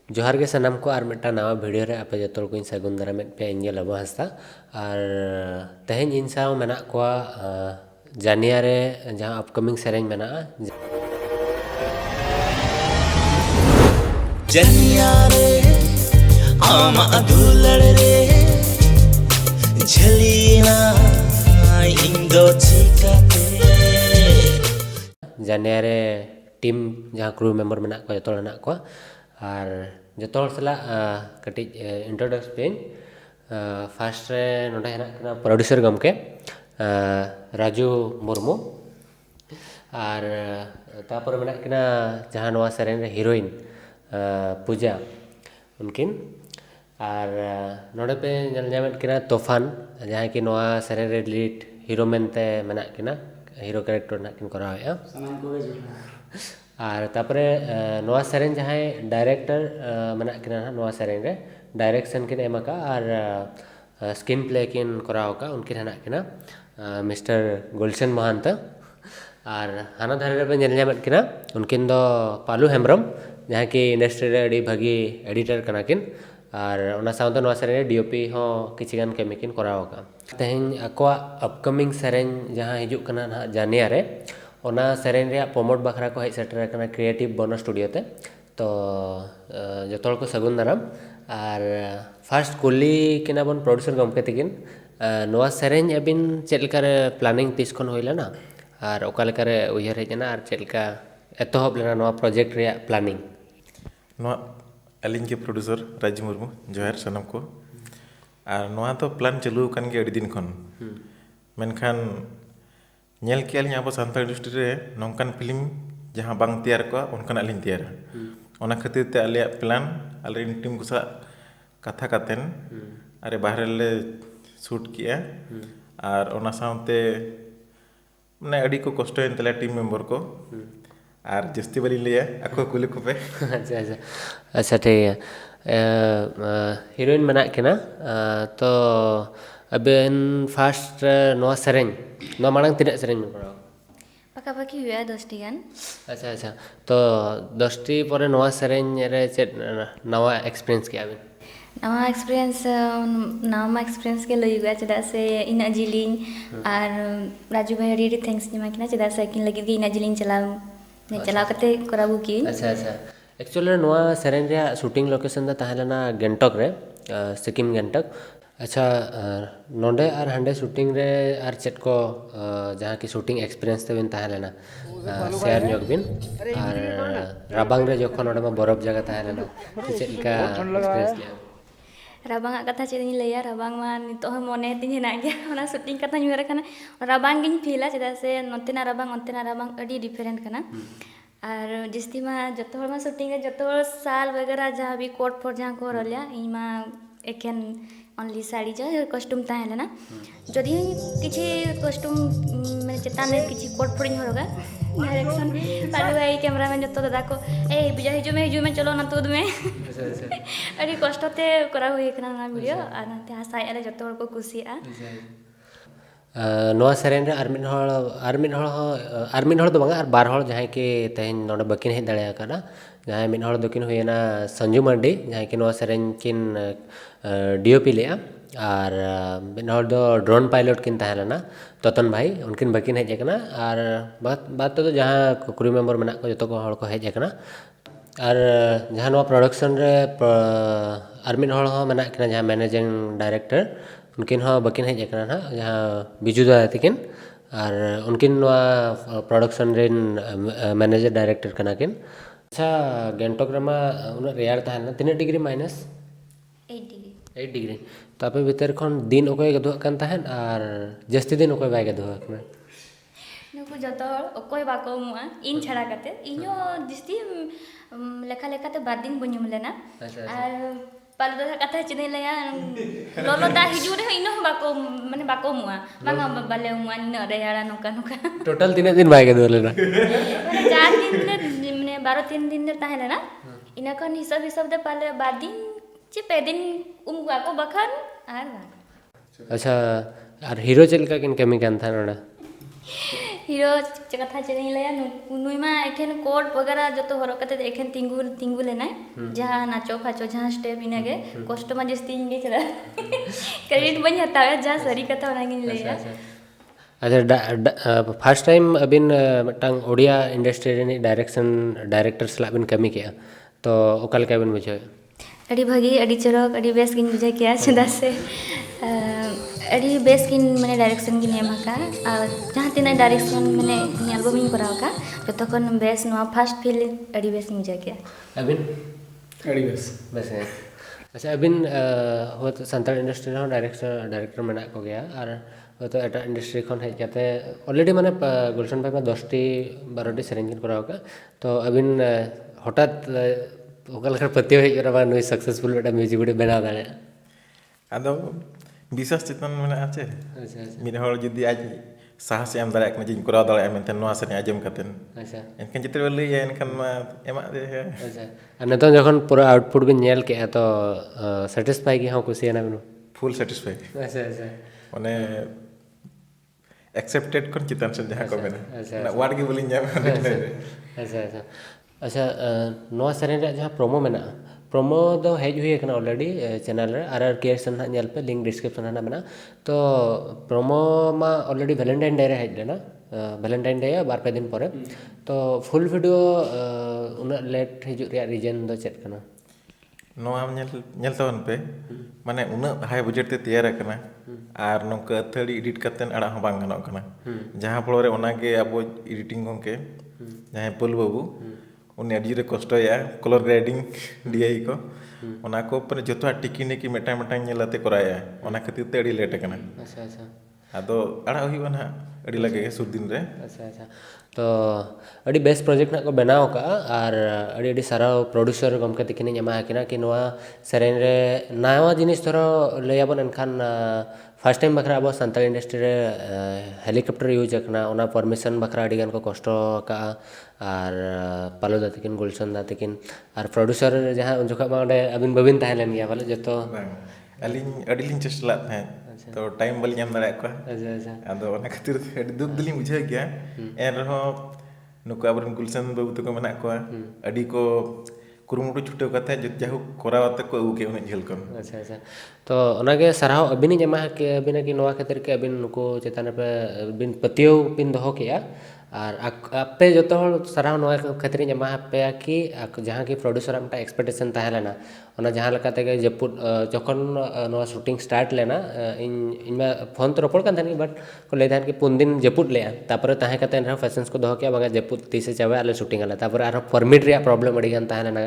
जोहार के सनम को और मिट्टा नवा वीडियो रे आपे जतोल को सगुन दारामेद पे इंजे लबो हंसता और तेहेन इन साव मेना को जानिया रे जहां अपकमिंग सेरेंज मेना जनिया रे आमा दुलड़ रे झलीना इंदो चिकाते जानिया रे टीम जहां क्रू मेंबर मेना को जतोल मेना को और जतोल सला कटी इंट्रोडक्स पेन फर्स्ट रे नोडे हेना कना प्रोड्यूसर गमके राजू मुर्मू और तापर मेना कना जहां नवा सेरेंज रे हीरोइन पूजा उनकिन और नोडे पे नामेद किना तूफान जहां कि नवा सेरेंज रे लीड हीरो मेनते मेना किना हीरो कैरेक्टर ना किन कराया और तापरे नवा सेरेंज जहां डायरेक्टर मेना किना नवा सेरेंज रे डायरेक्शन किन एमका और स्क्रीन प्ले किन करावका उनकिन हना किना मिस्टर गुलशन महंत और हाना धारे पे नामेद किना उनकिन दो पालू हेम्ब्रम जहाँ की इंडस्ट्री रे अड़ी भागी एडिटर कना किन और ओना साउंड नवा सेरेंज डीओपी हो किछिगान केमी किन करावका तेहेन अकोआ अपकमिंग सेरेंज जहाँ हिजुक कना ना जानिया रे ओना सेरेंज रे प्रमोट बखरा को हेज सेटर कना क्रिएटिव बोनो स्टूडियो ते तो जतोल को सगुन दाराम और फर्स्ट कुली किना बन प्रोड्यूसर गमके तिकिन नवा सेरेंज अबिन चेलकारे प्लानिंग तीस खन होइला ना और ओकालेकारे उयहर हेजना और चेलका एतोहब लेना नवा प्रोजेक्ट रे प्लानिंग अलिंग के प्रोड्यूसर राजू मुर्मू जोहार सनम को और नवा तो प्लान चालू कान के अड़ी दिन खन मेनखान नेल के अलिंग अब सान्ताल इंडस्ट्री रे नौकान फिल्म जहां बांग तैयार को उनकान अलिंग तैयार ओना खातिर ते आलिया प्लान आले टीम को सा कथा कातेन अरे बाहर ले शूट किया और ओना साउते माने अड़ी को कष्ट एन तले टीम मेंबर को और जस्ती बली लिया अको कुली को पे अच्छा ठीक है हीरोइन मना के ना तो अबेन फर्स्ट नवा सेरेंज नवा मांग तिना सेरेंज में पड़ा पका पकी हुआ 10 गान अच्छा तो 10 पर नवा सेरेंज रे चेत नवा एक्सपीरियंस क्या बिन नवा एक्सपीरियंस के लई गया चदा से इन जिलिंग और राजू भाई री थैंक्स निमा किना चदा से किन लगी इन जिलिंग चलाव कते कराबू की अच्छा एक्चुअली नवा सेरेंज रे शूटिंग लोकेशन दा ताहलेना गेंगटोक रे सिक्किम गेंगटोक अच्छा नोंडे और हांडे शूटिंग रे और चेट को जहाँ की शूटिंग एक्सपीरियंस ते बिन ताहलेना शेयर न्योग बिन और राबांग रे जखन ओडे में बरफ जगह ताहलेना चेट का एक्सपीरियंस लिया राबांग कथा चेद लैया राबांग मा नितो मने तिन हेना गया ओना शूटिंग कथा नुर खाना राबांग गिन फीला चदा से नोतेना राबांग अडी डिफरेंट खाना और जिस्ती मा जतो हर मा शूटिंग रे जतो साल वगैरह जहाँ भी कोट फोर जहाँ को रलिया इमा एकेन ओनली साड़ी जो कस्ट्यूम ताहेलेना जदि किछि कस्ट्यूम माने चेतान रे किछि कोट फोरिंग होगा डायरेक्शन पालू भाई कैमरामैन जतो दादा को ए बिजा हिजु में चलो ना तुद में अरे कष्टते करा हुई कना ना वीडियो और ते आशा आले जतो को खुशी आ नवा सेरेंज रे आर्मिन हड़ दो बांगा और बार हड़ जहाँ की तेहन नोडे बकिन हेज दाड़े आकाना जहाँ मिन हड़ दोकिन हुयना संजू मांडी जहाँ की नवा सेरेंज किन डीओपी लेआ और मिन हड़ दो ड्रोन पायलट किन ताहेलेना ततन भाई उनकिन बकिन हेज आकाना और बात तो जहाँ क्रू मेंबर मेना को जतो को हड़ को हेज आकाना और जहाँ नवा प्रोडक्शन रे आर्मिन हड़ हो मेना किना जहाँ मैनेजिंग डायरेक्टर उनकिन हो बकिन हेज आकाना ना जहाँ बिजू दादा तिकिन और उनकिन नवा प्रोडक्शन रेन मैनेजर डायरेक्टर कना किन अच्छा गेंगटोक रमा उना रेयर ताहना तीन डिग्री माइनस 8 डिग्री तो आपे भीतर खन दिन ओकय गदुआ कान ताहन और जस्ती दिन ओकय बाय गदुआ कना नुकु जतो ओकय बाको मुआ इन छड़ा कते इनो जिस्ती लेखा ते बाद दिन बन्युम लेना और पाल दा कथा चिने लया लोलो दा हिजु रे इनो बाको मुआ बांगा बाले मुआ न रेयाड़ा नुका टोटल 3 दिन बाय गदुआ लेना माने 4 दिन माने 12 दिन दे ताहेलेना इना खन हिसाब दे पाले बाद दिन चे पे दिन को बखन आर अच्छा और हीरो चलका किन केमी कान था नोडा हीरो कथा चेनी लया नुई मा एखेन कोट वगैरह जतो हरो कते एखेन तिंगु लेनाय जहां नाचो फाचो जहां स्टेप इनागे कष्ट मा जस्ती इंगे चला क्रेडिट बन हतावे जहां सरी कथा ओनागिन लया अच्छा फर्स्ट टाइम अबिन मटांग ओडिया इंडस्ट्री रे डायरेक्टर सला बिन कमी के तो ओकल का बिन बुझे अड़ी भागी अड़ी चरक अड़ी बेस गिन बुझे के चदा से अड़ी बेस गिन माने डायरेक्शन गिन एमाका जहां तिना डायरेक्शन माने एल्बम इन कराव का जतो खन बेस नो फर्स्ट फील अड़ी बेस बुझे के अबिन अड़ी बेस है अच्छा अबिन हो तो संताल इंडस्ट्री रे डायरेक्टर मना को गया और तो एटा इंडस्ट्री खन हेज जाते ऑलरेडी माने गुलशन भाई में 10टी 12टी सेरेंज कराव का तो अबिन हठात ओकल खर पत्यो हेज रा नुई सक्सेसफुल बेटा म्यूजिक वीडियो बना दाड़े आदो विश्वास चेतन में आछे अच्छा मिन हर जदि आज साहस एम दाड़ा कना जिन कराव दाड़ा मेनते नोआ सने आजम कतेन अच्छा एनकन जिते लई एनकन मा एमा दे है अच्छा और नतो जखन पूरा आउटपुट बिन नेल के तो सैटिस्फाई की हां खुशी ना बिनु फुल सेटिस्फाई अच्छा अच्छा माने एक्सेप्टेड कन चितान से जहां को मेना अच्छा ना वार्ड के बोलिन जाम अच्छा अच्छा अच्छा नोआ सेरेन रे जहां प्रोमो मेना प्रोमो दो हेज हुई है ऑलरेडी चैनल रे आर क्रिएशन ना नेल पे लिंक डिस्क्रिप्शन ना मेना तो प्रोमो मा ऑलरेडी वैलेंटाइन डे रे हेज लेना वैलेंटाइन डे बार पे दिन परे तो फुल वीडियो उना लेट हिजु रे रीजन दो चेक कना नोआ नेल तवन पे माने उना हाई बजट ते तैयार करना और नोका थर्ड एडिट करते अड़ा हो बांग गनोक कना जहां फ्लोर रे ओना के अब एडिटिंग गंके जहां पुल बाबू उन अडी रे कष्ट या कलर ग्रेडिंग डीआई को ओना को पर जतो टिकी ने की मेटा मेटा नेलाते कराया ओना खातिर ते अडी लेट कना अच्छा अच्छा आदो अड़ा हुई बना अडी लगे सुर दिन रे अच्छा अच्छा तो अड़ी बेस्ट प्रोजेक्ट ना को बनाव का और अड़ी अड़ी सारा प्रोड्यूसर गमके तिकिन ᱧᱟᱢᱟ किना कि नोआ सेरेन रे नावा जिनिस थोरो लेयाबन एनखान फर्स्ट टाइम बखरा अब संताल इंडस्ट्री रे हेलीकॉप्टर यूज करना ओना परमिशन बखरा अड़ी गान को कष्ट का और पालो दातिकिन गुलशन दातिकिन और प्रोड्यूसर जहां उन जखा मा अबिन बबिन ताहेलन गया वाले जतो अलिन अडिलिन चेष्टा थे तो टाइम बल ñam दाड़ा को अच्छा अच्छा आदो ओना खातिर अडी दुख दिलिन बुझे गया एन रहो नुको अबरन गुलशन बाबू तको मना को अडी को कुरुमुटु छुटेव कते जाहु कोरावते को उके उन झेल कन अच्छा अच्छा तो ओनागे सराव अबिन जमा के अबिन की नोआ खातिर के अबिन नुको चेतन पे बिन पतियो पिन दहो किया और आपे जो सराव नोआ खातिर जमा पे कि जहां की प्रोड्यूसर आमटा एक्सपेक्टेशन ताहेलेना ओना जहां लकाते के जपुट जखन नोआ शूटिंग स्टार्ट लेना इन में फोन तो रपड़ कान थानी बट को ले थान कि 3 दिन जपुट ले तापर ताहे कते रहा फैशंस को दहो किया बगा जपुट तीसे चावे आले शूटिंग आले तापर आरो परमिट रे प्रॉब्लम अडी गान ताहेलेना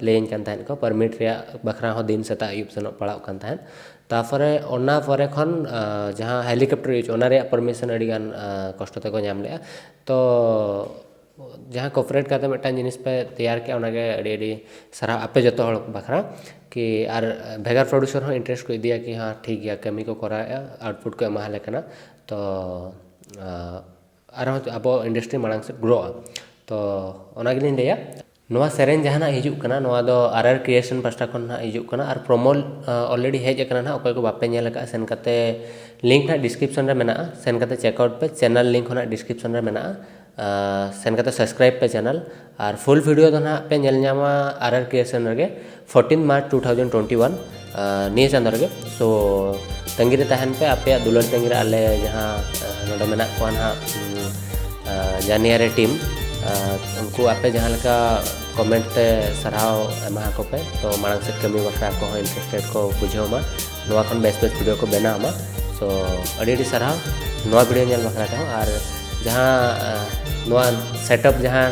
लेन कान थान को परमिट रे बखरा हो दिन सता आयुब सनो पड़ाव कान थान ताफरे ओना परे खन जहां हेलीकॉप्टर यूज ओना रे परमिशन अडी गान कष्ट ते को नाम ले तो जहां कोऑपरेट करते मेटा जिनिस पे तैयार के ओना के अडी अडी सारा आपे जतो हड़ बखरा कि आर भेगार प्रोड्यूसर हो इंटरेस्ट को दिया कि हां ठीक गया कमी को करा आउटपुट को एमा लेकना तो आरो अब इंडस्ट्री मांग से ग्रो तो ओना गिलिन देया नोआ सेरेन जहां हिजुक कना नोआ दो आरआर क्रिएशन पास्टा खन ना हिजुक कना और प्रोमो ऑलरेडी हेज कना ना ओकय को बापे नेल का सेन कते लिंक ना डिस्क्रिप्शन रे मेना सेन कते चेकआउट पे चैनल लिंक होना डिस्क्रिप्शन रे मेना सेन कते सब्सक्राइब पे चैनल और फुल वीडियो दो ना पे नेल ᱧᱟᱢᱟ आरआर क्रिएशन रे 14 मार्च 2021 निये चंदर रे सो तंगिरे तहन पे आपे दुलर तंगिरे आले जहां नोडे मेना को ना जानिया रे टीम उनको आपे जहां लका कमेंट ते सराव एमा को पे तो मांग से कमी बखरा को इंटरेस्टेड को बुझोमा नोआ खन बेस्ट वीडियो को बनामा सो अडी अडी सराव नोआ वीडियो नेल बखरा था और जहां नोआ सेटअप जहां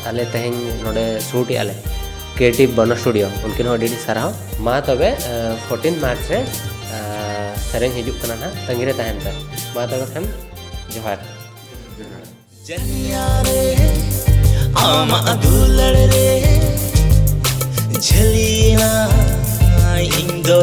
आले तेहन नोडे शूट आले क्रिएटिव बनो स्टूडियो उनकिन हो अडी अडी सराव मा तबे 14 मार्च रे सेरेन हिजुक कना ना तंगिरे तहन पे मा तबे खन जोहार जनिया रे आमा दुलड़ रे झलिया इंदो